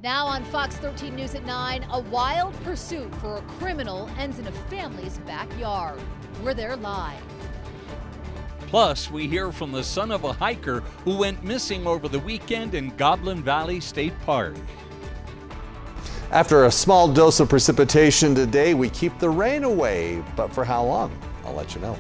Now on Fox 13 News at 9, a wild pursuit for a criminal ends in a family's backyard. We're there live. Plus, we hear from the son of a hiker who went missing over the weekend in Goblin Valley State Park. After a small dose of precipitation today, we keep the rain away. But for how long? I'll let you know.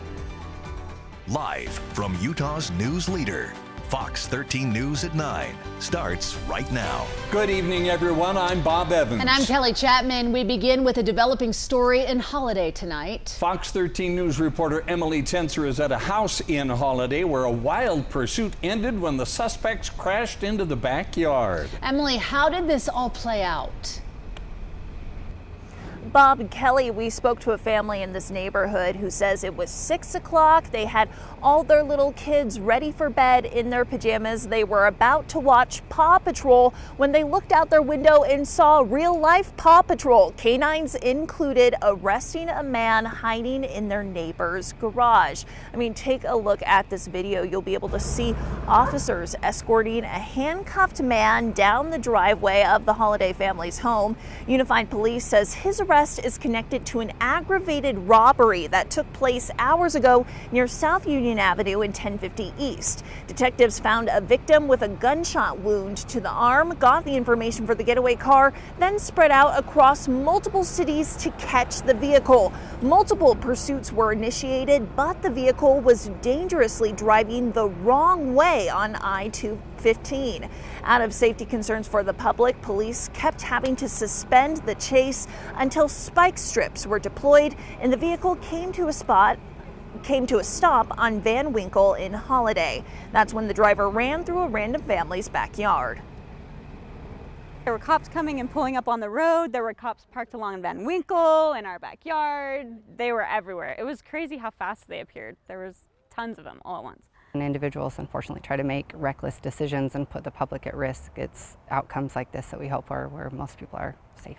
Live from Utah's news leader, Fox 13 News at 9 starts right now. Good evening, everyone. I'm Bob Evans. And I'm Kelly Chapman. We begin with a developing story in Holiday tonight. Fox 13 News reporter Emily Tenser is at a house in Holiday where a wild pursuit ended when the suspects crashed into the backyard. Emily, how did this all play out? Bob and Kelly, we spoke to a family in this neighborhood who says it was 6 o'clock. They had all their little kids ready for bed in their pajamas. They were about to watch Paw Patrol when they looked out their window and saw real-life Paw Patrol. Canines included arresting a man hiding in their neighbor's garage. I mean, take a look at this video. You'll be able to see officers escorting a handcuffed man down the driveway of the Holiday family's home. Unified Police says his arrest is connected to an aggravated robbery that took place hours ago near South Union Avenue in 1050 East. Detectives found a victim with a gunshot wound to the arm, got the information for the getaway car, then spread out across multiple cities to catch the vehicle. Multiple pursuits were initiated, but the vehicle was dangerously driving the wrong way on I-215. Out of safety concerns for the public, police kept having to suspend the chase until spike strips were deployed and the vehicle came to a stop on Van Winkle in Holiday. That's when the driver ran through a random family's backyard. There were cops coming and pulling up on the road. There were cops parked along Van Winkle in our backyard. They were everywhere. It was crazy how fast they appeared. There was tons of them all at once. And individuals unfortunately try to make reckless decisions and put the public at risk. It's outcomes like this that we hope for, where most people are safe.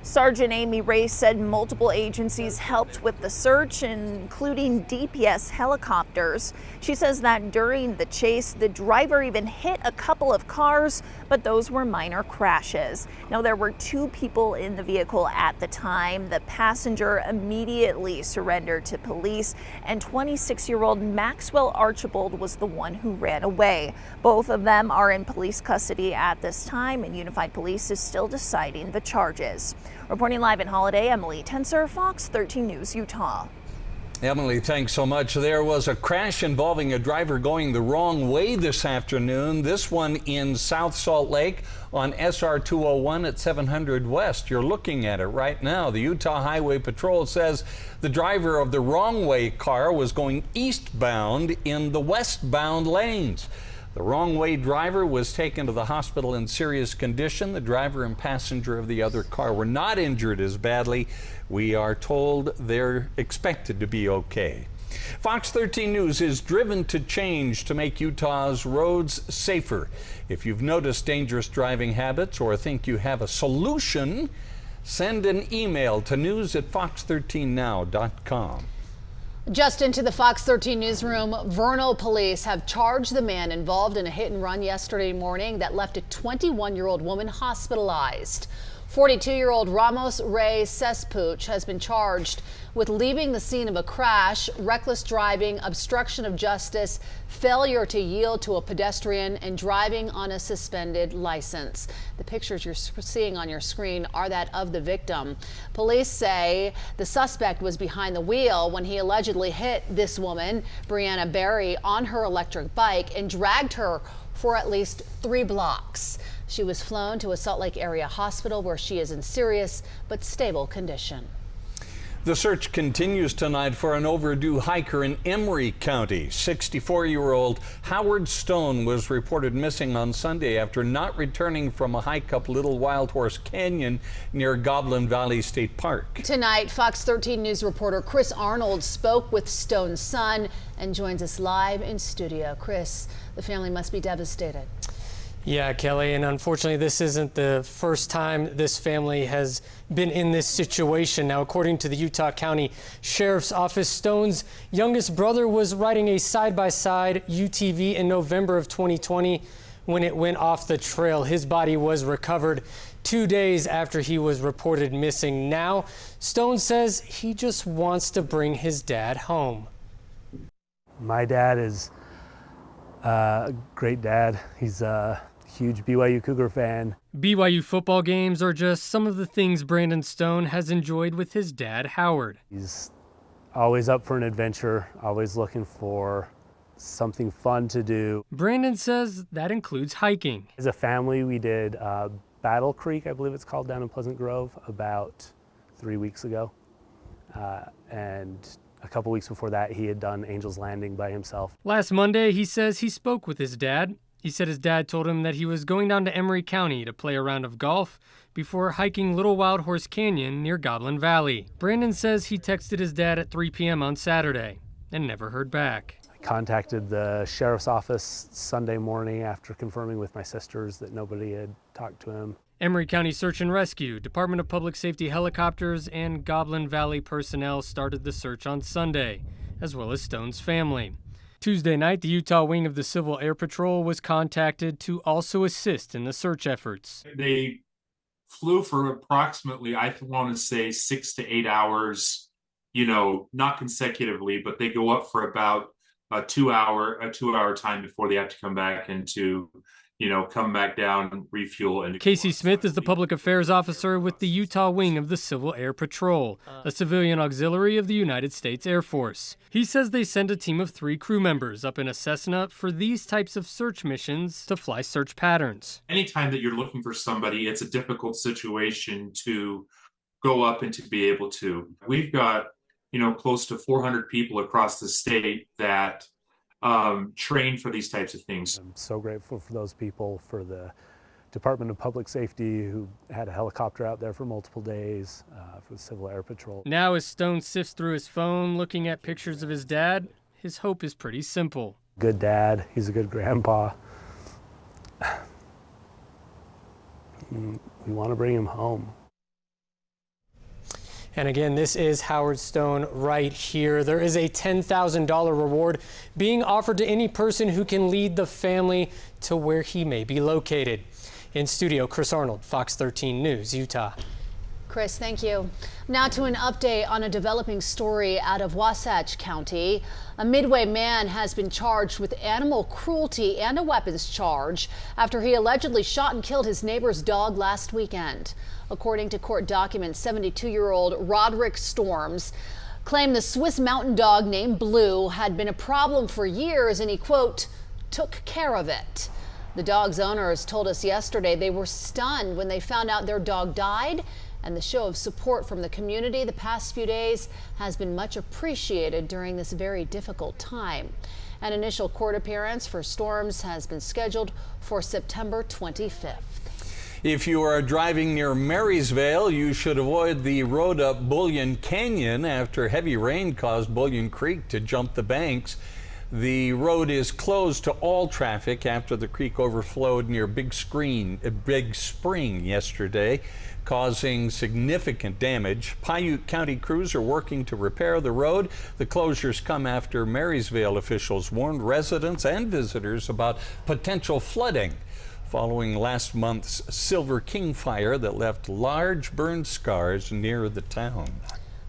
Sergeant Amy Ray said multiple agencies helped with the search, including DPS helicopters. She says that during the chase, the driver even hit a couple of cars, but those were minor crashes. Now, there were 2 people in the vehicle at the time. The passenger immediately surrendered to police, and 26-year-old Maxwell Archibald was the one who ran away. Both of them are in police custody at this time, and Unified Police is still deciding the charges. Reporting live in Holiday, Emily Tenser, Fox 13 News, Utah. Emily, thanks so much. There was a crash involving a driver going the wrong way this afternoon. This one in South Salt Lake on SR 201 at 700 West. You're looking at it right now. The Utah Highway Patrol says the driver of the wrong way car was going eastbound in the westbound lanes. The wrong way driver was taken to the hospital in serious condition. The driver and passenger of the other car were not injured as badly. We are told they're expected to be okay. Fox 13 News is driven to change to make Utah's roads safer. If you've noticed dangerous driving habits or think you have a solution, send an email to news@fox13now.com. Just into the Fox 13 newsroom, Vernal police have charged the man involved in a hit and run yesterday morning that left a 21-year-old woman hospitalized. 42-year-old Ramos Ray Cespuch has been charged with leaving the scene of a crash, reckless driving, obstruction of justice, failure to yield to a pedestrian, and driving on a suspended license. The pictures you're seeing on your screen are that of the victim. Police say the suspect was behind the wheel when he allegedly hit this woman, Brianna Berry, on her electric bike and dragged her for at least 3 blocks. She was flown to a Salt Lake area hospital where she is in serious but stable condition. The search continues tonight for an overdue hiker in Emery County. 64-year-old Howard Stone was reported missing on Sunday after not returning from a hike up Little Wild Horse Canyon near Goblin Valley State Park. Tonight, Fox 13 News reporter Chris Arnold spoke with Stone's son and joins us live in studio. Chris, the family must be devastated. Yeah, Kelly, and unfortunately this isn't the first time this family has been in this situation. Now, according to the Utah County Sheriff's Office, Stone's youngest brother was riding a side-by-side UTV in November of 2020 when it went off the trail. His body was recovered 2 days after he was reported missing. Now, Stone says he just wants to bring his dad home. My dad is a great dad. He's a huge BYU Cougar fan. BYU football games are just some of the things Brandon Stone has enjoyed with his dad, Howard. He's always up for an adventure, always looking for something fun to do. Brandon says that includes hiking. As a family, we did Battle Creek, I believe it's called, down in Pleasant Grove, about 3 weeks ago. And a couple weeks before that, he had done Angel's Landing by himself. Last Monday, he says he spoke with his dad. He said his dad told him that he was going down to Emery County to play a round of golf before hiking Little Wild Horse Canyon near Goblin Valley. Brandon says he texted his dad at 3 p.m. on Saturday and never heard back. I contacted the sheriff's office Sunday morning after confirming with my sisters that nobody had talked to him. Emery County Search and Rescue, Department of Public Safety helicopters, and Goblin Valley personnel started the search on Sunday, as well as Stone's family. Tuesday night, the Utah wing of the Civil Air Patrol was contacted to also assist in the search efforts. They flew for approximately, I want to say, 6 to 8 hours, not consecutively, but they go up for about a two hour time before they have to come back and to come back down and refuel. And Casey Smith is the public affairs officer with the Utah wing of the Civil Air Patrol, a civilian auxiliary of the United States Air Force. He says they send a team of 3 crew members up in a Cessna for these types of search missions to fly search patterns. Anytime that you're looking for somebody, it's a difficult situation to go up and to be able to. We've got, close to 400 people across the state that trained for these types of things. I'm so grateful for those people, for the Department of Public Safety who had a helicopter out there for multiple days, for the Civil Air Patrol. Now as Stone sifts through his phone looking at pictures of his dad, his hope is pretty simple. Good dad, he's a good grandpa. We want to bring him home. And again, this is Howard Stone right here. There is a $10,000 reward being offered to any person who can lead the family to where he may be located. In studio, Chris Arnold, Fox 13 News, Utah. Chris, thank you. Now to an update on a developing story out of Wasatch County. A Midway man has been charged with animal cruelty and a weapons charge after he allegedly shot and killed his neighbor's dog last weekend. According to court documents, 72-year-old Roderick Storms claimed the Swiss mountain dog named Blue had been a problem for years and he, quote, took care of it. The dog's owners told us yesterday they were stunned when they found out their dog died, and the show of support from the community the past few days has been much appreciated during this very difficult time. An initial court appearance for Storms has been scheduled for September 25th. If you are driving near Marysvale, you should avoid the road up Bullion Canyon after heavy rain caused Bullion Creek to jump the banks. The road is closed to all traffic after the creek overflowed near Big Spring yesterday, causing significant damage. Paiute County crews are working to repair the road. The closures come after Marysvale officials warned residents and visitors about potential flooding following last month's Silver King fire that left large burn scars near the town.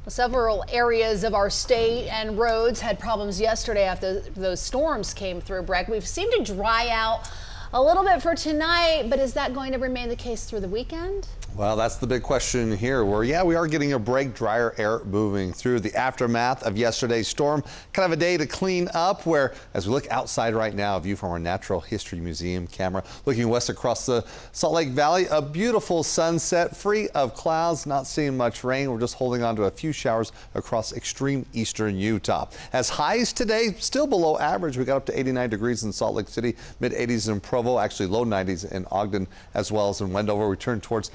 Several areas of our state and roads had problems yesterday after those storms came through, Breck. We've seemed to dry out a little bit for tonight, but is that going to remain the case through the weekend? Well, that's the big question here, where, yeah, we are getting a break, drier air moving through the aftermath of yesterday's storm. Kind of a day to clean up, where, as we look outside right now, a view from our Natural History Museum camera, looking west across the Salt Lake Valley, a beautiful sunset, free of clouds, not seeing much rain. We're just holding on to a few showers across extreme eastern Utah. As highs today, still below average. We got up to 89 degrees in Salt Lake City, mid-80s in Provo, actually low 90s in Ogden, as well as in Wendover. We turn towards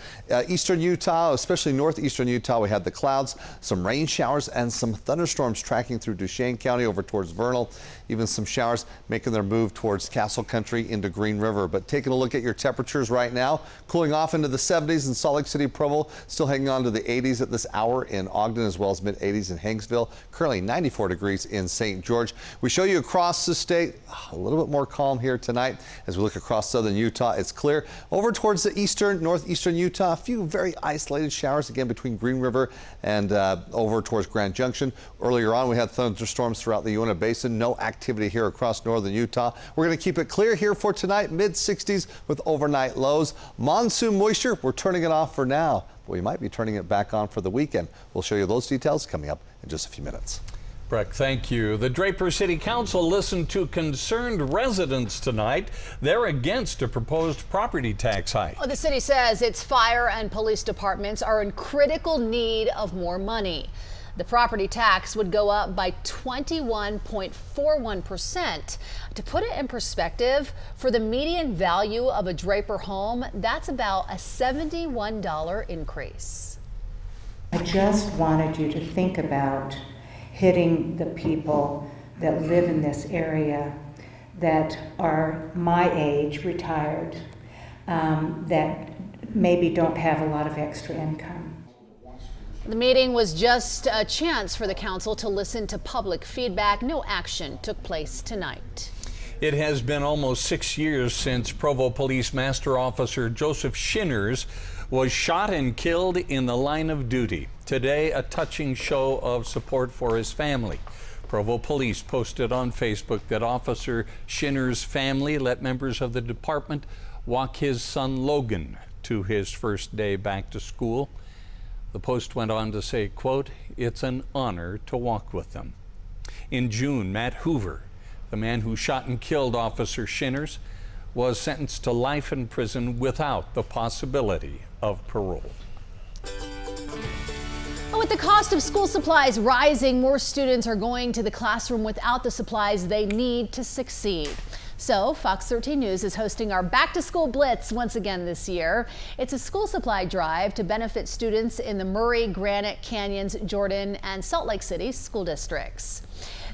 eastern Utah, especially northeastern Utah. We had the clouds, some rain showers, and some thunderstorms tracking through Duchesne County over towards Vernal. Even some showers making their move towards Castle Country into Green River. But taking a look at your temperatures right now, cooling off into the 70s in Salt Lake City, Provo, still hanging on to the 80s at this hour in Ogden, as well as mid-80s in Hanksville. Currently 94 degrees in St. George. We show you across the state, a little bit more calm here tonight as we look look across southern Utah, it's clear. Over towards the eastern, northeastern Utah, a few very isolated showers again between Green River and over towards Grand Junction. Earlier on, we had thunderstorms throughout the Uinta Basin. No activity here across northern Utah. We're going to keep it clear here for tonight, mid-60s with overnight lows. Monsoon moisture, we're turning it off for now, but we might be turning it back on for the weekend. We'll show you those details coming up in just a few minutes. Breck, thank you. The Draper City Council listened to concerned residents tonight. They're against a proposed property tax hike. Well, the city says its fire and police departments are in critical need of more money. The property tax would go up by 21.41%. To put it in perspective, for the median value of a Draper home, that's about a $71 increase. I just wanted you to think about hitting the people that live in this area that are my age, retired, that maybe don't have a lot of extra income. The meeting was just a chance for the council to listen to public feedback. No action took place tonight. It has been almost 6 years since Provo Police Master Officer Joseph Shinners was shot and killed in the line of duty. Today, a touching show of support for his family. Provo Police posted on Facebook that Officer Shinners' family let members of the department walk his son Logan to his first day back to school. The post went on to say, quote, "It's an honor to walk with them." In June, Matt Hoover, the man who shot and killed Officer Shinners, was sentenced to life in prison without the possibility of parole. With the cost of school supplies rising, more students are going to the classroom without the supplies they need to succeed. So Fox 13 News is hosting our Back to School Blitz once again this year. It's a school supply drive to benefit students in the Murray, Granite, Canyons, Jordan, and Salt Lake City school districts.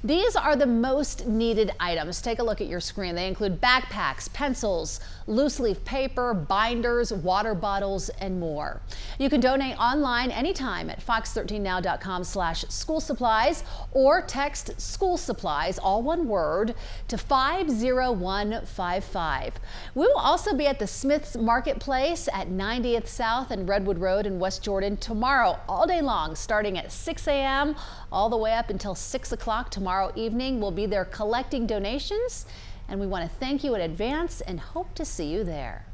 These are the most needed items. Take a look at your screen. They include backpacks, pencils, loose leaf paper, binders, water bottles, and more. You can donate online anytime at fox13now.com/school supplies or text school supplies, all one word, to 50155. We will also be at the Smith's Marketplace at 90th South and Redwood Road in West Jordan tomorrow, all day long, starting at 6 a.m. all the way up until 6 o'clock tomorrow evening. We'll be there collecting donations, and we want to thank you in advance and hope to see you there.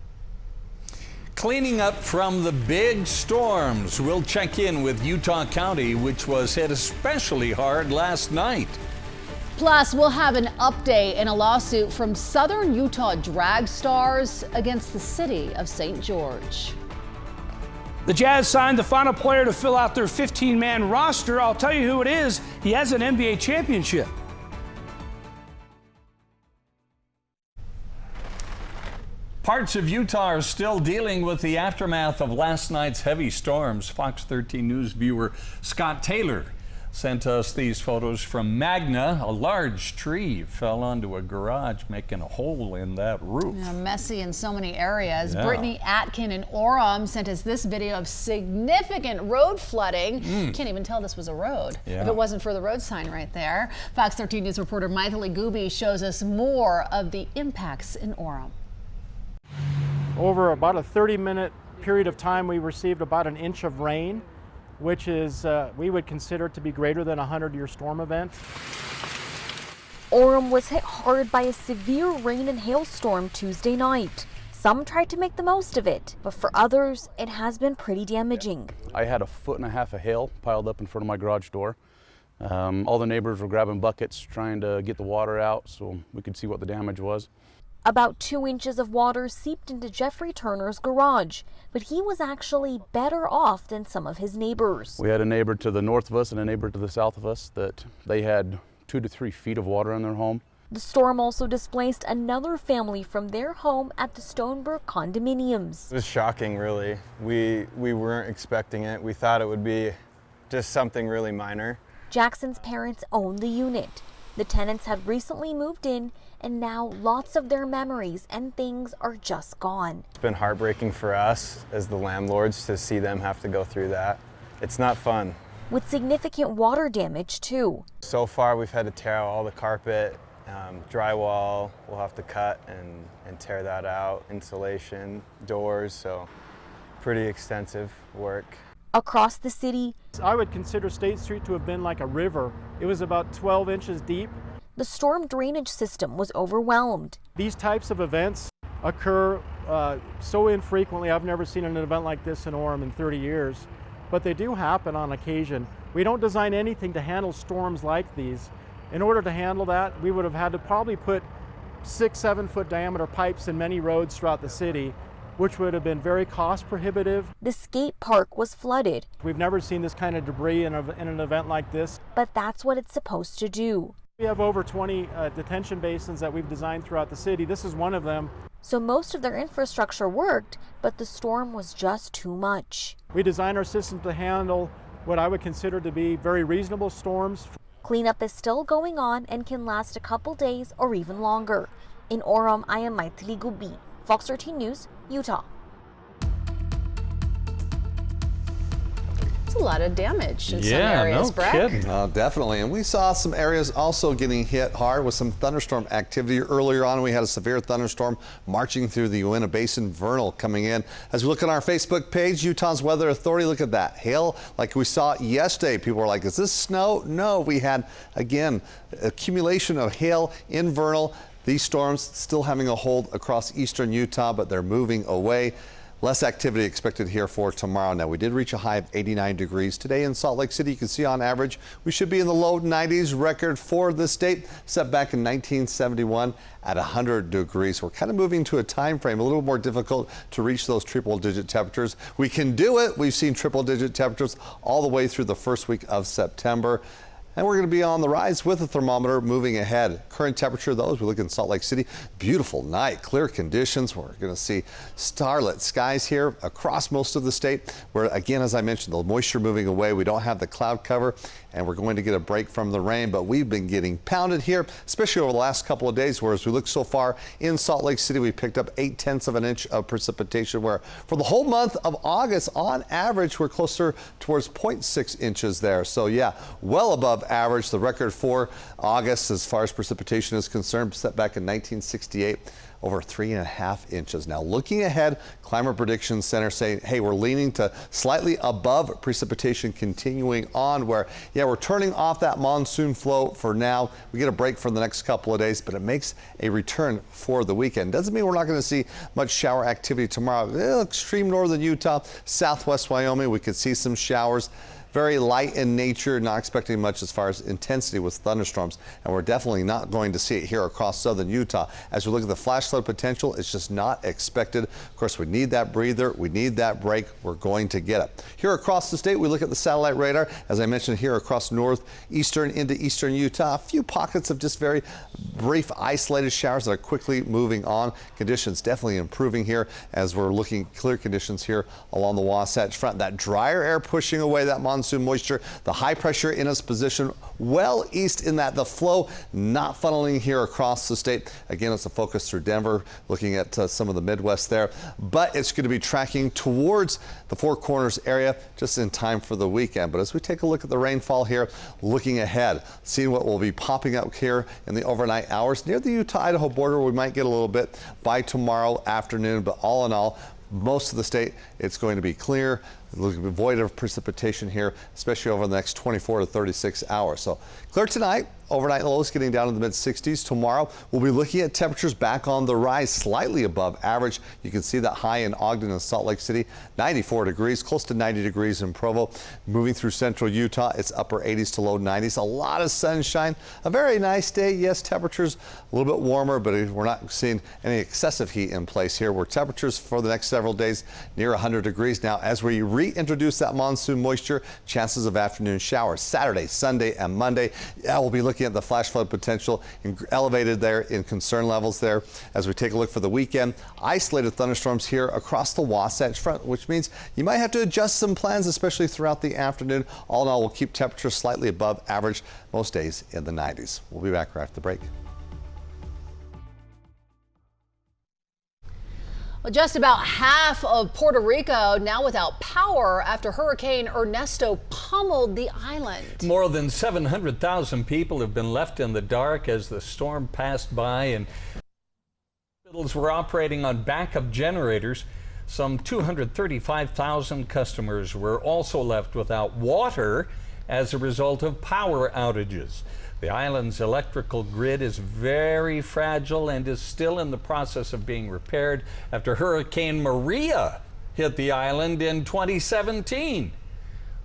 Cleaning up from the big storms. We'll check in with Utah County, which was hit especially hard last night. Plus, we'll have an update in a lawsuit from Southern Utah drag stars against the city of St. George. The Jazz signed the final player to fill out their 15-man roster. I'll tell you who it is. He has an NBA championship. Parts of Utah are still dealing with the aftermath of last night's heavy storms. Fox 13 News viewer Scott Taylor sent us these photos from Magna. A large tree fell onto a garage, making a hole in that roof. Yeah, messy in so many areas. Yeah. Brittany Atkin in Orem sent us this video of significant road flooding. Can't even tell this was a road if it wasn't for the road sign right there. Fox 13 News reporter Maithili Gooby shows us more of the impacts in Orem. Over about a 30-minute period of time, we received about an inch of rain, which is we would consider to be greater than a 100-year storm event. Orem was hit hard by a severe rain and hailstorm Tuesday night. Some tried to make the most of it, but for others, it has been pretty damaging. I had 1.5 feet of hail piled up in front of my garage door. All the neighbors were grabbing buckets, trying to get the water out so we could see what the damage was. About 2 inches of water seeped into Jeffrey Turner's garage, but he was actually better off than some of his neighbors. We had a neighbor to the north of us and a neighbor to the south of us that they had 2 to 3 feet of water in their home. The storm also displaced another family from their home at the Stoneberg condominiums. It was shocking, really. We weren't expecting it. We thought it would be just something really minor. Jackson's parents own the unit. The tenants had recently moved in, and now lots of their memories and things are just gone. It's been heartbreaking for us as the landlords to see them have to go through that. It's not fun. With significant water damage too. So far we've had to tear out all the carpet Drywall, we'll have to cut and tear that out. Insulation, doors, so pretty extensive work. Across the city, I would consider State Street to have been like a river. It was about 12 inches deep. the storm drainage system was overwhelmed. These types of events occur so infrequently. I've never seen an event like this in Orem in 30 years, but they do happen on occasion. We don't design anything to handle storms like these. In order to handle that, we would have had to probably put 6-7 foot diameter pipes in many roads throughout the city, which would have been very cost prohibitive. The skate park was flooded. We've never seen this kind of debris in an event like this. But that's what it's supposed to do. We have over 20 detention basins that we've designed throughout the city. This is one of them. So most of their infrastructure worked, but the storm was just too much. We designed our system to handle what I would consider to be very reasonable storms. Cleanup is still going on and can last a couple days or even longer. In Orem, I am Maithili Gubi, Fox 13 News, Utah. It's a lot of damage in some areas, Brett. Kidding. Definitely. And we saw some areas also getting hit hard with some thunderstorm activity. Earlier on, we had a severe thunderstorm marching through the Uinta Basin, Vernal coming in. As we look on our Facebook page, Utah's Weather Authority, look at that. Hail like we saw yesterday. People were like, is this snow? No, we had, again, accumulation of hail in Vernal. These storms still having a hold across eastern Utah, but they're moving away. Less activity expected here for tomorrow. Now, we did reach a high of 89 degrees today in Salt Lake City. You can see on average, we should be in the low 90s. Record for the state set back in 1971 at 100 degrees. We're kind of moving to a time frame, a little more difficult to reach those triple-digit temperatures. We can do it. We've seen triple-digit temperatures all the way through the first week of September. And we're going to be on the rise with the thermometer moving ahead. Current temperature, though, as we look in Salt Lake City, beautiful night, clear conditions. We're going to see starlit skies here across most of the state, where, again, as I mentioned, the moisture moving away. We don't have the cloud cover, and we're going to get a break from the rain. But we've been getting pounded here, especially over the last couple of days, where as we look so far in Salt Lake City, we picked up 0.8 of an inch of precipitation, where for the whole month of August, on average, we're closer towards 0.6 inches there. So, yeah, well above average. The record for August as far as precipitation is concerned set back in 1968, over 3.5 inches. Now looking ahead, Climate Prediction Center saying, hey, we're leaning to slightly above precipitation continuing on, where, yeah, we're turning off that monsoon flow for now. We get a break for the next couple of days, but it makes a return for the weekend. Doesn't mean we're not going to see much shower activity tomorrow. Extreme northern Utah, southwest Wyoming, we could see some showers. Very light in nature, not expecting much as far as intensity with thunderstorms, and we're definitely not going to see it here across southern Utah. As we look at the flash flood potential, it's just not expected. Of course, we need that breather, we need that break. We're going to get it. Here across the state, we look at the satellite radar. As I mentioned, here across northeastern into eastern Utah, a few pockets of just very brief isolated showers that are quickly moving on. Conditions definitely improving here as we're looking clear conditions here along the Wasatch Front. That drier air pushing away that monsoon moisture, the high pressure in its position well east in that the flow not funneling here across the state. Again, it's a focus through Denver, looking at some of the Midwest there, but it's going to be tracking towards the Four Corners area just in time for the weekend. But as we take a look at the rainfall here, looking ahead, seeing what will be popping up here in the overnight hours near the Utah-Idaho border, we might get a little bit by tomorrow afternoon, but all in all, most of the state, it's going to be clear, void of precipitation here, especially over the next 24 to 36 hours. So clear tonight. Overnight lows getting down to the mid-60s. Tomorrow, we'll be looking at temperatures back on the rise, slightly above average. You can see that high in Ogden and Salt Lake City, 94 degrees, close to 90 degrees in Provo. Moving through central Utah, it's upper 80s to low 90s. A lot of sunshine. A very nice day. Yes, temperatures a little bit warmer, but we're not seeing any excessive heat in place here. We're temperatures for the next several days near 100 degrees. Now, as we reintroduce that monsoon moisture, chances of afternoon showers Saturday, Sunday, and Monday. Yeah, we'll be looking at the flash flood potential elevated there in concern levels there. As we take a look for the weekend, isolated thunderstorms here across the Wasatch Front, which means you might have to adjust some plans, especially throughout the afternoon. All in all, we'll keep temperatures slightly above average most days in the 90s. We'll be back right after the break. Well, just about half of Puerto Rico now without power after Hurricane Ernesto pummeled the island. More than 700,000 people have been left in the dark as the storm passed by, and hospitals were operating on backup generators. Some 235,000 customers were also left without water as a result of power outages. The island's electrical grid is very fragile and is still in the process of being repaired after Hurricane Maria hit the island in 2017.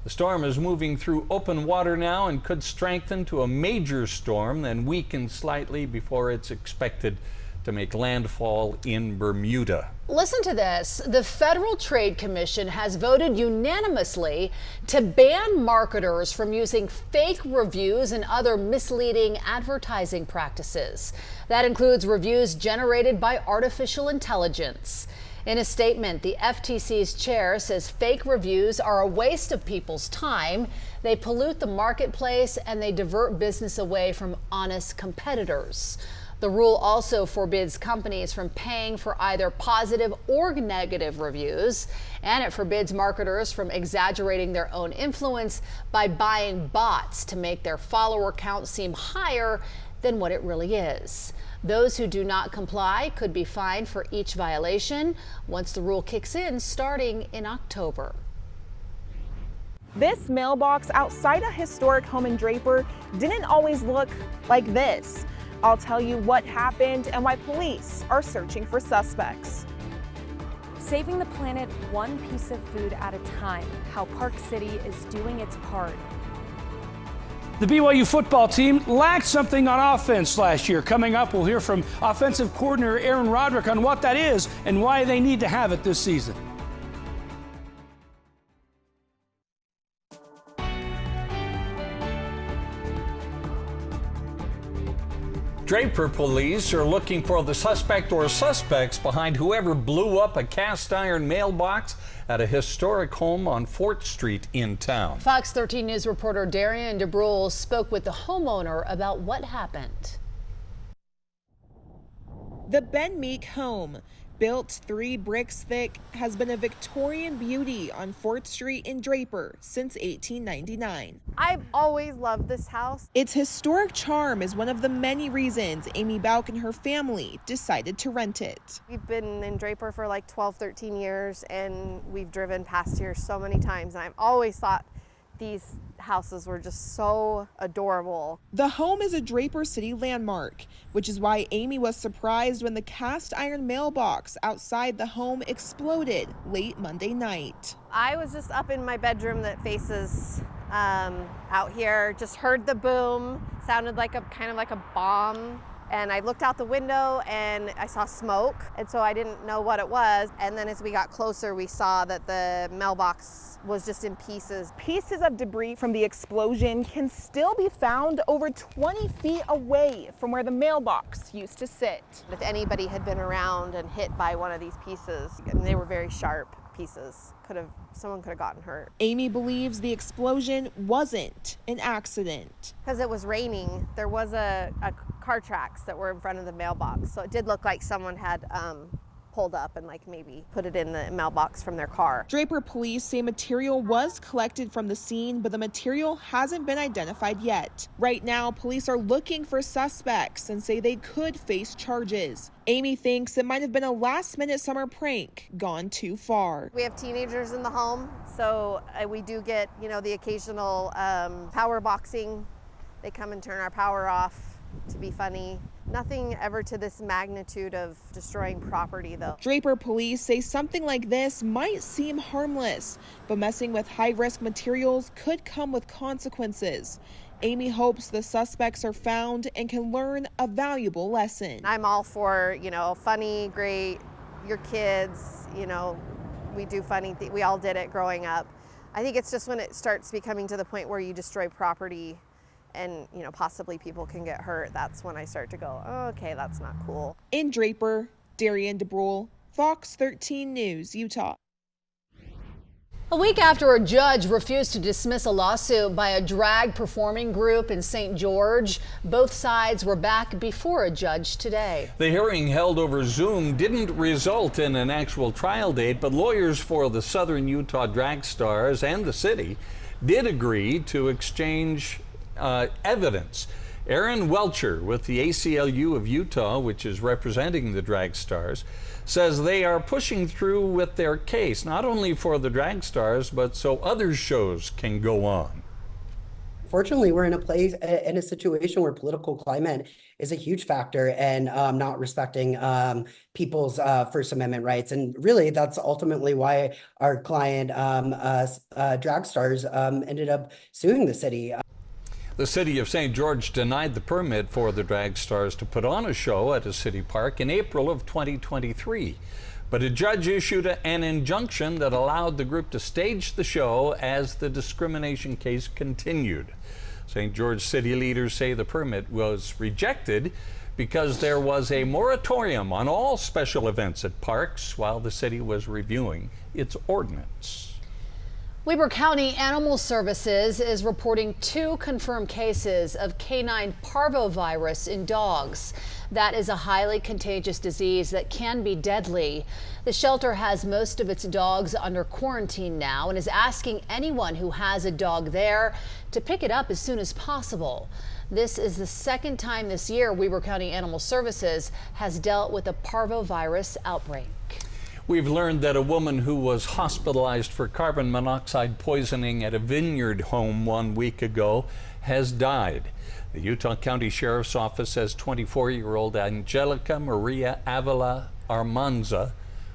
The storm is moving through open water now and could strengthen to a major storm, then weaken slightly before it's expected to make landfall in Bermuda. Listen to this. The Federal Trade Commission has voted unanimously to ban marketers from using fake reviews and other misleading advertising practices. That includes reviews generated by artificial intelligence. In a statement, the FTC's chair says fake reviews are a waste of people's time. They pollute the marketplace and they divert business away from honest competitors. The rule also forbids companies from paying for either positive or negative reviews, and it forbids marketers from exaggerating their own influence by buying bots to make their follower count seem higher than what it really is. Those who do not comply could be fined for each violation once the rule kicks in starting in October. This mailbox outside a historic home in Draper didn't always look like this. I'll tell you what happened and why police are searching for suspects. Saving the planet one piece of food at a time, how Park City is doing its part. The BYU football team lacked something on offense last year. Coming up, we'll hear from offensive coordinator Aaron Roderick on what that is and why they need to have it this season. Draper police are looking for the suspect or suspects behind whoever blew up a cast iron mailbox at a historic home on Fort Street in town. Fox 13 News reporter Darian DeBrule spoke with the homeowner about what happened. The Ben Meek home, built 3 bricks thick, has been a Victorian beauty on Fort Street in Draper since 1899. I've always loved this house. Its historic charm is one of the many reasons Amy Bauk and her family decided to rent it. We've been in Draper for like 12, 13 years, and we've driven past here so many times, and I've always thought these houses were just so adorable. The home is a Draper City landmark, which is why Amy was surprised when the cast iron mailbox outside the home exploded late Monday night. I was just up in my bedroom that faces out here, just heard the boom, sounded like a kind of like a bomb. And I looked out the window and I saw smoke, and so I didn't know what it was. And then as we got closer, we saw that the mailbox was just in pieces. Pieces of debris from the explosion can still be found over 20 feet away from where the mailbox used to sit. If anybody had been around and hit by one of these pieces, and they were very sharp pieces, someone could have gotten hurt. Amy believes the explosion wasn't an accident. Because it was raining, there was a car tracks that were in front of the mailbox, so it did look like someone had pulled up and like maybe put it in the mailbox from their car. Draper police say material was collected from the scene, but the material hasn't been identified yet. Right now, police are looking for suspects and say they could face charges. Amy thinks it might have been a last-minute summer prank gone too far. We have teenagers in the home, so we do get, the occasional power boxing. They come and turn our power off to be funny. Nothing ever to this magnitude of destroying property, though. Draper police say something like this might seem harmless, but messing with high-risk materials could come with consequences. Amy hopes the suspects are found and can learn a valuable lesson. I'm all for, funny, great, your kids, we do funny things. We all did it growing up. I think it's just when it starts becoming to the point where you destroy property and possibly people can get hurt, that's when I start to go, oh, okay, that's not cool. In Draper, Darian DeBrule, Fox 13 News, Utah. A week after a judge refused to dismiss a lawsuit by a drag performing group in St. George, both sides were back before a judge today. The hearing held over Zoom didn't result in an actual trial date, but lawyers for the Southern Utah drag stars and the city did agree to exchange evidence. Aaron Welcher with the ACLU of Utah, which is representing the drag stars, says they are pushing through with their case, not only for the drag stars, but so other shows can go on. Fortunately, we're in a situation where political climate is a huge factor in not respecting people's First Amendment rights. And really, that's ultimately why our client, drag stars, ended up suing the city. The city of St. George denied the permit for the drag stars to put on a show at a city park in April of 2023. But a judge issued an injunction that allowed the group to stage the show as the discrimination case continued. St. George city leaders say the permit was rejected because there was a moratorium on all special events at parks while the city was reviewing its ordinance. Weber County Animal Services is reporting 2 confirmed cases of canine parvovirus in dogs. That is a highly contagious disease that can be deadly. The shelter has most of its dogs under quarantine now and is asking anyone who has a dog there to pick it up as soon as possible. This is the second time this year Weber County Animal Services has dealt with a parvovirus outbreak. We've learned that a woman who was hospitalized for carbon monoxide poisoning at a vineyard home 1 week ago has died. The Utah County Sheriff's Office says 24-year-old Angelica Maria Avila Armanza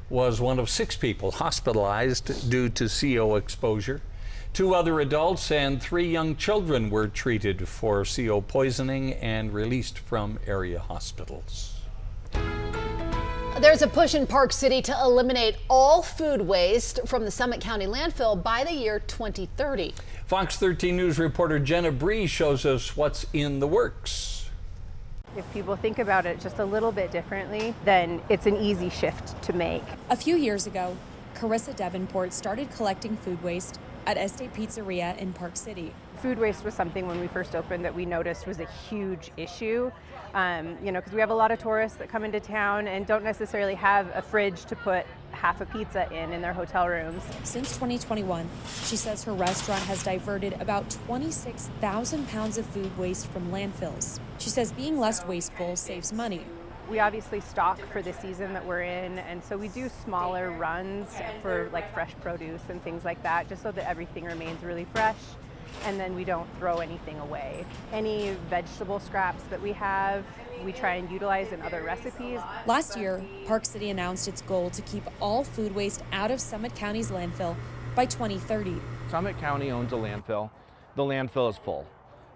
was one of 6 people hospitalized due to CO exposure. 2 other adults and 3 young children were treated for CO poisoning and released from area hospitals. There's a push in Park City to eliminate all food waste from the Summit County landfill by the year 2030. Fox 13 News reporter Jenna Bree shows us what's in the works. If people think about it just a little bit differently, then it's an easy shift to make. A few years ago, Carissa Davenport started collecting food waste at Este Pizzeria in Park City. Food waste was something when we first opened that we noticed was a huge issue. Because we have a lot of tourists that come into town and don't necessarily have a fridge to put half a pizza in their hotel rooms. Since 2021, she says her restaurant has diverted about 26,000 pounds of food waste from landfills. She says being less wasteful saves money. We obviously stock for the season that we're in, and so we do smaller runs for like fresh produce and things like that, just so that everything remains really fresh. And then we don't throw anything away. Any vegetable scraps that we have, we try and utilize in other recipes. Last year, Park City announced its goal to keep all food waste out of Summit County's landfill by 2030. Summit County owns a landfill. The landfill is full.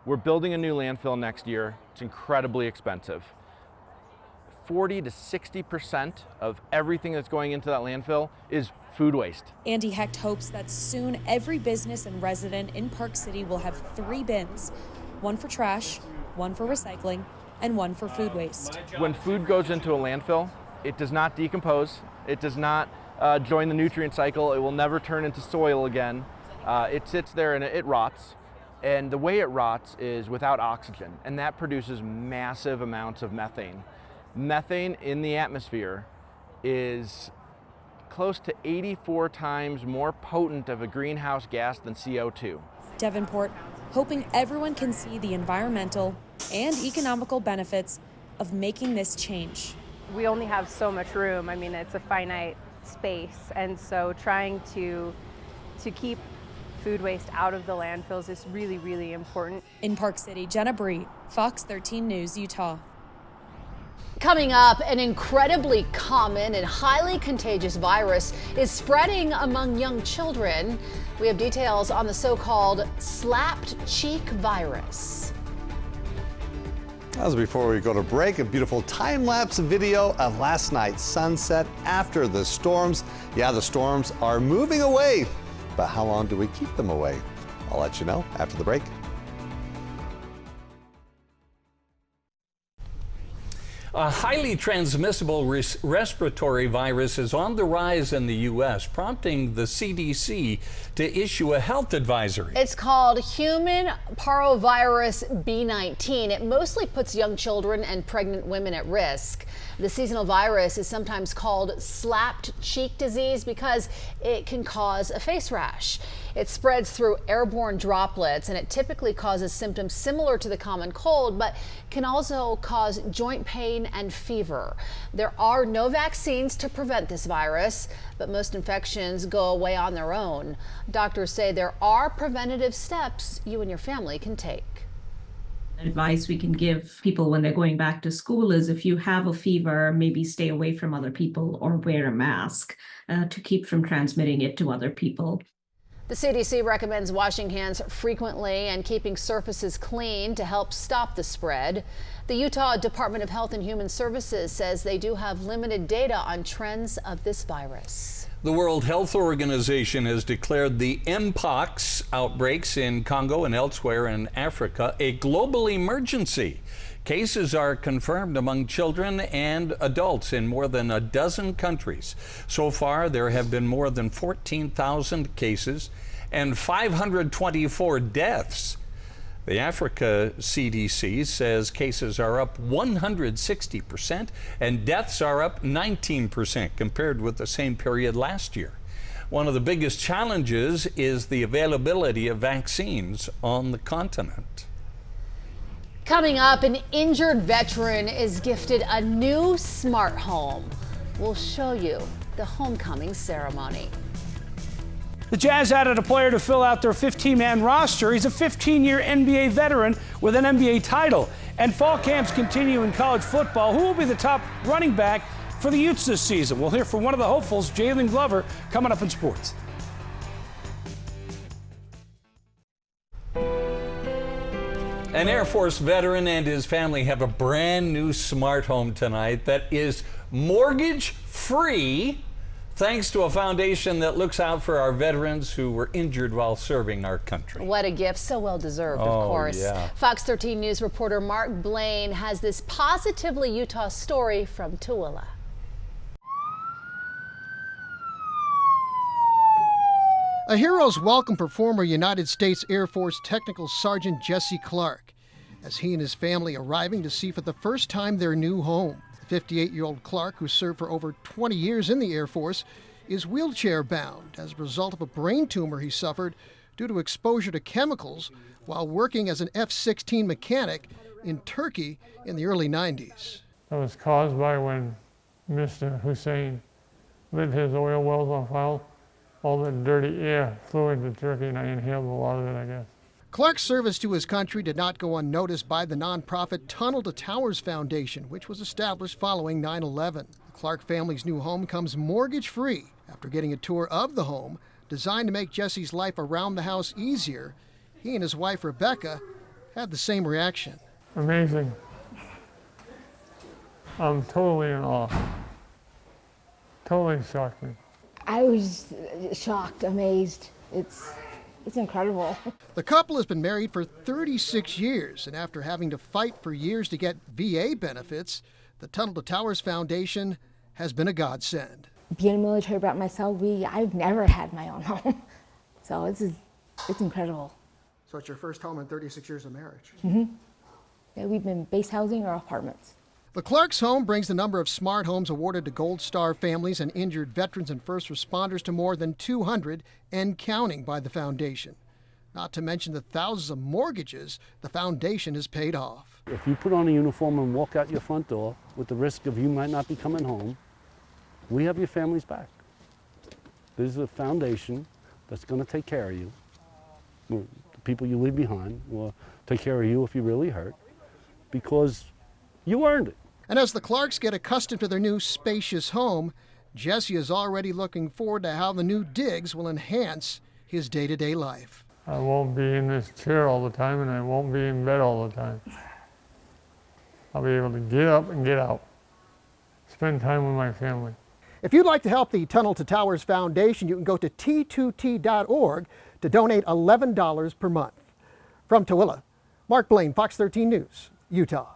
We're building a new landfill next year. It's incredibly expensive. 40 to 60% of everything that's going into that landfill is food waste. Andy Hecht hopes that soon every business and resident in Park City will have 3 bins, one for trash, one for recycling, and one for food waste. When food goes into a landfill, it does not decompose. It does not join the nutrient cycle. It will never turn into soil again. It sits there and it rots. And the way it rots is without oxygen, and that produces massive amounts of methane. Methane in the atmosphere is close to 84 times more potent of a greenhouse gas than CO2. Davenport hoping everyone can see the environmental and economical benefits of making this change. We only have so much room. I mean, it's a finite space, and so trying to keep food waste out of the landfills is really, really important. In Park City, Jenna Bree, Fox 13 News, Utah. Coming up, an incredibly common and highly contagious virus is spreading among young children. We have details on the so-called slapped cheek virus. As before we go to break, a beautiful time-lapse video of last night's sunset after the storms. Yeah, the storms are moving away, but how long do we keep them away? I'll let you know after the break. A highly transmissible respiratory virus is on the rise in the U.S., prompting the CDC to issue a health advisory. It's called human parvovirus B19. It mostly puts young children and pregnant women at risk. The seasonal virus is sometimes called slapped cheek disease because it can cause a face rash. It spreads through airborne droplets, and it typically causes symptoms similar to the common cold, but can also cause joint pain and fever. There are no vaccines to prevent this virus, but most infections go away on their own. Doctors say there are preventative steps you and your family can take. Advice we can give people when they're going back to school is if you have a fever, maybe stay away from other people or wear a mask to keep from transmitting it to other people. The CDC recommends washing hands frequently and keeping surfaces clean to help stop the spread. The Utah Department of Health and Human Services says they do have limited data on trends of this virus. The World Health Organization has declared the Mpox outbreaks in Congo and elsewhere in Africa a global emergency. Cases are confirmed among children and adults in more than a dozen countries. So far, there have been more than 14,000 cases and 524 deaths. The Africa CDC says cases are up 160% and deaths are up 19% compared with the same period last year. One of the biggest challenges is the availability of vaccines on the continent. Coming up, an injured veteran is gifted a new smart home. We'll show you the homecoming ceremony. The Jazz added a player to fill out their 15-man roster. He's a 15-year NBA veteran with an NBA title. And fall camps continue in college football. Who will be the top running back for the Utes this season? We'll hear from one of the hopefuls, Jalen Glover, coming up in sports. An Air Force veteran and his family have a brand new smart home tonight that is mortgage-free, thanks to a foundation that looks out for our veterans who were injured while serving our country. What a gift, so well deserved, of course. Yeah. Fox 13 News reporter Mark Blaine has this positively Utah story from Tooele. A hero's welcome for former United States Air Force Technical Sergeant Jesse Clark, as he and his family arriving to see for the first time their new home. 58-year-old Clark, who served for over 20 years in the Air Force, is wheelchair-bound as a result of a brain tumor he suffered due to exposure to chemicals while working as an F-16 mechanic in Turkey in the early 90s. That was caused by when Mr. Hussein lit his oil wells on fire. All the dirty air flew into Turkey and I inhaled a lot of it, I guess. Clark's service to his country did not go unnoticed by the nonprofit Tunnel to Towers Foundation, which was established following 9/11. The Clark family's new home comes mortgage-free. After getting a tour of the home, designed to make Jesse's life around the house easier, he and his wife, Rebecca, had the same reaction. Amazing. I'm totally in awe. Totally shocked me. I was shocked, amazed. It's incredible. The couple has been married for 36 years, and after having to fight for years to get VA benefits, the Tunnel to Towers Foundation has been a godsend. Being military brat myself, I've never had my own home. So it's incredible. So it's your first home in 36 years of marriage. Mm-hmm. Yeah, we've been base housing or apartments. The Clark's home brings the number of smart homes awarded to Gold Star families and injured veterans and first responders to more than 200 and counting by the foundation. Not to mention the thousands of mortgages the foundation has paid off. If you put on a uniform and walk out your front door with the risk of you might not be coming home, we have your family's back. This is a foundation that's going to take care of you. The people you leave behind will take care of you if you really hurt, because you earned it. And as the Clarks get accustomed to their new spacious home, Jesse is already looking forward to how the new digs will enhance his day-to-day life. I won't be in this chair all the time and I won't be in bed all the time. I'll be able to get up and get out, spend time with my family. If you'd like to help the Tunnel to Towers Foundation, you can go to T2T.org to donate $11 per month. From Tooele, Mark Blaine, Fox 13 News, Utah.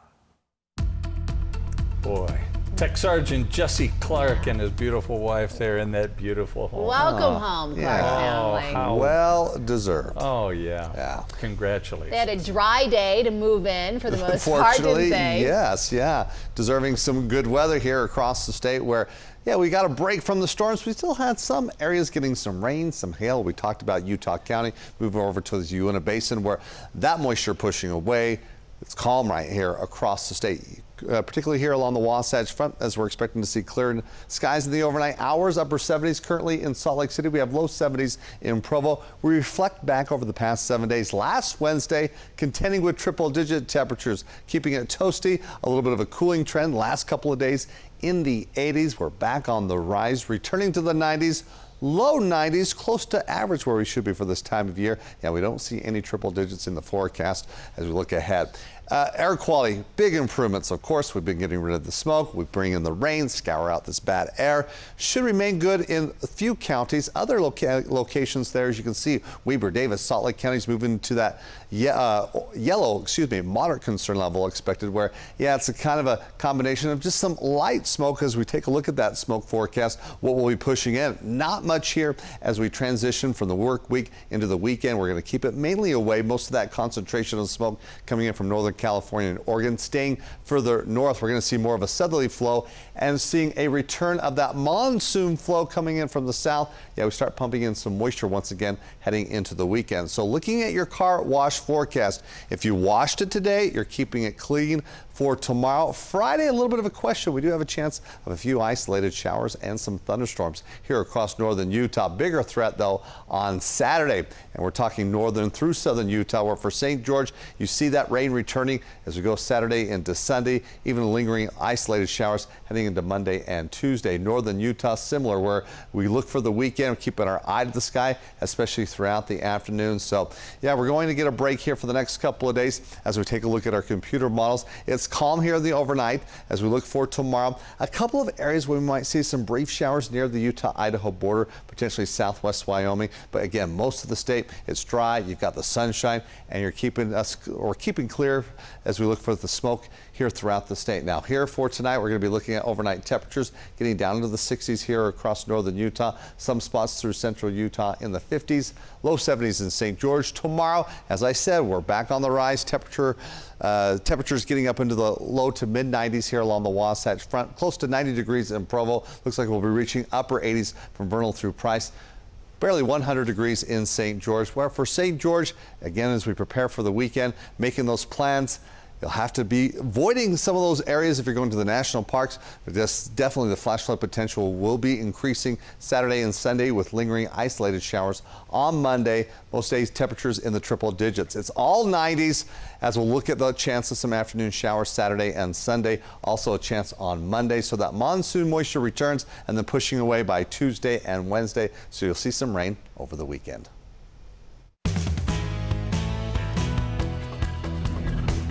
Boy. Tech Sergeant Jesse Clark and his beautiful wife there in that beautiful home. Welcome home, Clark family. how well deserved. Oh, yeah. Congratulations. They had a dry day to move in for the most part, didn't Fortunately, they? yes, deserving some good weather here across the state where, we got a break from the storms. We still had some areas getting some rain, some hail. We talked about Utah County, moving over to the Uinta Basin where that moisture pushing away. It's calm right here across the state. Particularly here along the Wasatch Front, as we're expecting to see clear skies in the overnight hours. Upper 70s currently in Salt Lake City. We have low 70s in Provo. We reflect back over the past 7 days. Last Wednesday, contending with triple-digit temperatures, keeping it toasty. A little bit of a cooling trend. Last couple of days in the 80s. We're back on the rise, returning to the 90s. Low 90s, close to average where we should be for this time of year. We don't see any triple digits in the forecast as we look ahead. Air quality, big improvements. Of course, we've been getting rid of the smoke. We bring in the rain, scour out this bad air. Should remain good in a few counties. Other locations there, as you can see, Weber, Davis, Salt Lake counties moving to that moderate concern level expected, where, it's a kind of a combination of just some light smoke as we take a look at that smoke forecast, what we'll be pushing in. Not much here as we transition from the work week into the weekend. We're going to keep it mainly away. Most of that concentration of smoke coming in from Northern California and Oregon. Staying further north, we're going to see more of a southerly flow and seeing a return of that monsoon flow coming in from the south. We start pumping in some moisture once again heading into the weekend. So looking at your car wash forecast, if you washed it today, you're keeping it clean for tomorrow. Friday, a little bit of a question. We do have a chance of a few isolated showers and some thunderstorms here across northern Utah. Bigger threat, though, on Saturday. And we're talking northern through southern Utah, where for St. George, you see that rain returning as we go Saturday into Sunday, even lingering isolated showers heading into Monday and Tuesday. Northern Utah, similar, where we look for the weekend, keeping our eye to the sky, especially throughout the afternoon. So, we're going to get a break here for the next couple of days as we take a look at our computer models. It's calm here in the overnight as we look for tomorrow. A couple of areas where we might see some brief showers near the Utah-Idaho border, potentially southwest Wyoming. But again, most of the state, it's dry. You've got the sunshine, and you're keeping clear as we look for the smoke here throughout the state. Now, here for tonight, we're going to be looking at overnight temperatures getting down into the 60s here across northern Utah. Some spots through central Utah in the 50s, low 70s in St. George. Tomorrow, as I said, we're back on the rise. Temperatures getting up into the low to mid 90s here along the Wasatch Front, close to 90 degrees in Provo. Looks like we'll be reaching upper 80s from Vernal through Price. Barely 100 degrees in St. George. Where for St. George, again, as we prepare for the weekend, making those plans, you'll have to be avoiding some of those areas if you're going to the national parks, but definitely the flash flood potential will be increasing Saturday and Sunday with lingering isolated showers on Monday. Most days temperatures in the triple digits. It's all 90s as we'll look at the chance of some afternoon showers Saturday and Sunday. Also a chance on Monday. So that monsoon moisture returns and then pushing away by Tuesday and Wednesday. So you'll see some rain over the weekend.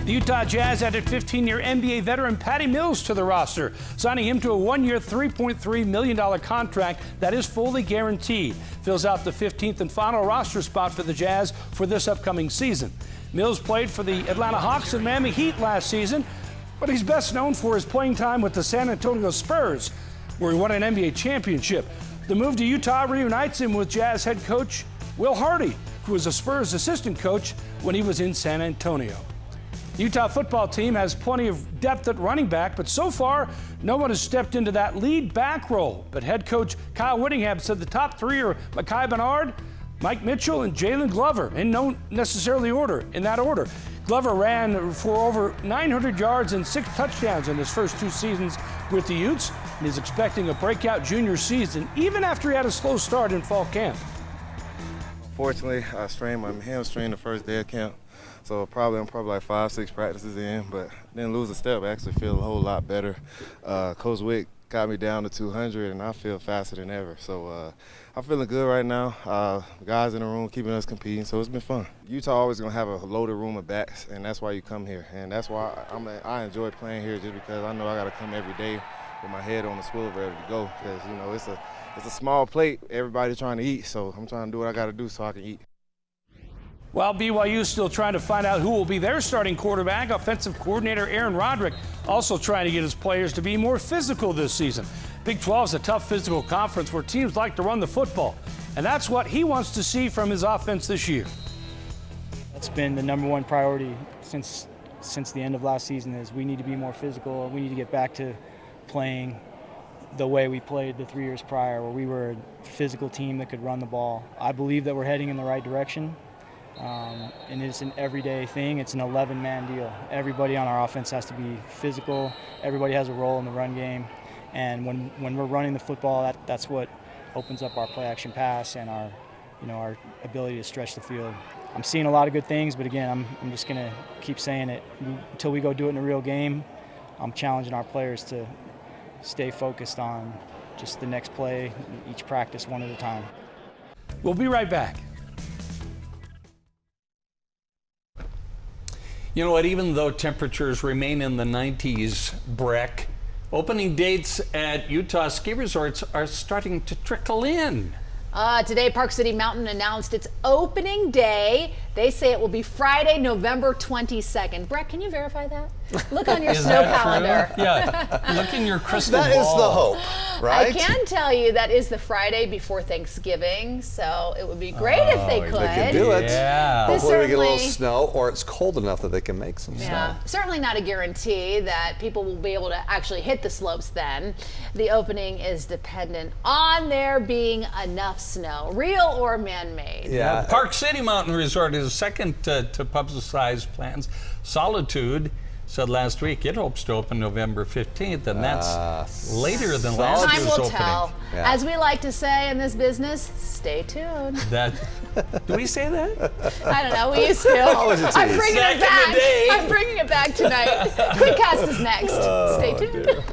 The Utah Jazz added 15-year NBA veteran Patty Mills to the roster, signing him to a one-year, $3.3 million contract that is fully guaranteed. Fills out the 15th and final roster spot for the Jazz for this upcoming season. Mills played for the Atlanta Hawks and Miami Heat last season, but he's best known for his playing time with the San Antonio Spurs, where he won an NBA championship. The move to Utah reunites him with Jazz head coach Will Hardy, who was a Spurs assistant coach when he was in San Antonio. The Utah football team has plenty of depth at running back, but so far, no one has stepped into that lead back role. But head coach Kyle Whittingham said the top three are Mekhi Bernard, Mike Mitchell, and Jalen Glover, in no necessarily order, in that order. Glover ran for over 900 yards and 6 touchdowns in his first 2 seasons with the Utes, and he's expecting a breakout junior season, even after he had a slow start in fall camp. Fortunately, I strained my hamstring the first day of camp. So I'm probably like 5-6 practices in, but didn't lose a step. I actually feel a whole lot better. Coach Wick got me down to 200, and I feel faster than ever. So I'm feeling good right now. The guys in the room keeping us competing, so it's been fun. Utah always going to have a loaded room of backs, and that's why you come here. And that's why I enjoy playing here, just because I know I got to come every day with my head on the swivel ready to go, because, you know, it's a small plate. Everybody's trying to eat, so I'm trying to do what I got to do so I can eat. While BYU is still trying to find out who will be their starting quarterback, offensive coordinator Aaron Roderick also trying to get his players to be more physical this season. Big 12 is a tough physical conference where teams like to run the football, and that's what he wants to see from his offense this year. That's been the #1 priority since the end of last season. Is we need to be more physical. We need to get back to playing the way we played the 3 years prior, where we were a physical team that could run the ball. I believe that we're heading in the right direction. And it's an everyday thing. It's an 11-man deal. Everybody on our offense has to be physical. Everybody has a role in the run game. And when we're running the football, that's what opens up our play-action pass and our ability to stretch the field. I'm seeing a lot of good things, but again, I'm just going to keep saying it. Until we go do it in a real game, I'm challenging our players to stay focused on just the next play, each practice one at a time. We'll be right back. You know what, even though temperatures remain in the 90s, Breck, opening dates at Utah ski resorts are starting to trickle in. Today, Park City Mountain announced its opening day. They say it will be Friday, November 22nd. Brett, can you verify that? Look on your snow calendar. True? Yeah, look in your crystal ball. That is the hope, right? I can tell you that is the Friday before Thanksgiving, so it would be great if they could. They can do it. Yeah. Hopefully we get a little snow, or it's cold enough that they can make some snow. Certainly not a guarantee that people will be able to actually hit the slopes then. The opening is dependent on there being enough snow, real or man-made. Yeah. Park City Mountain Resort is second to publicize plans. Solitude said last week it hopes to open November 15th, and that's later than last year's opening. Time will tell. Yeah. As we like to say in this business, stay tuned. Do we say that? I don't know. We used to. I'm bringing it back. I'm bringing it back tonight. QuickCast is next. Stay tuned.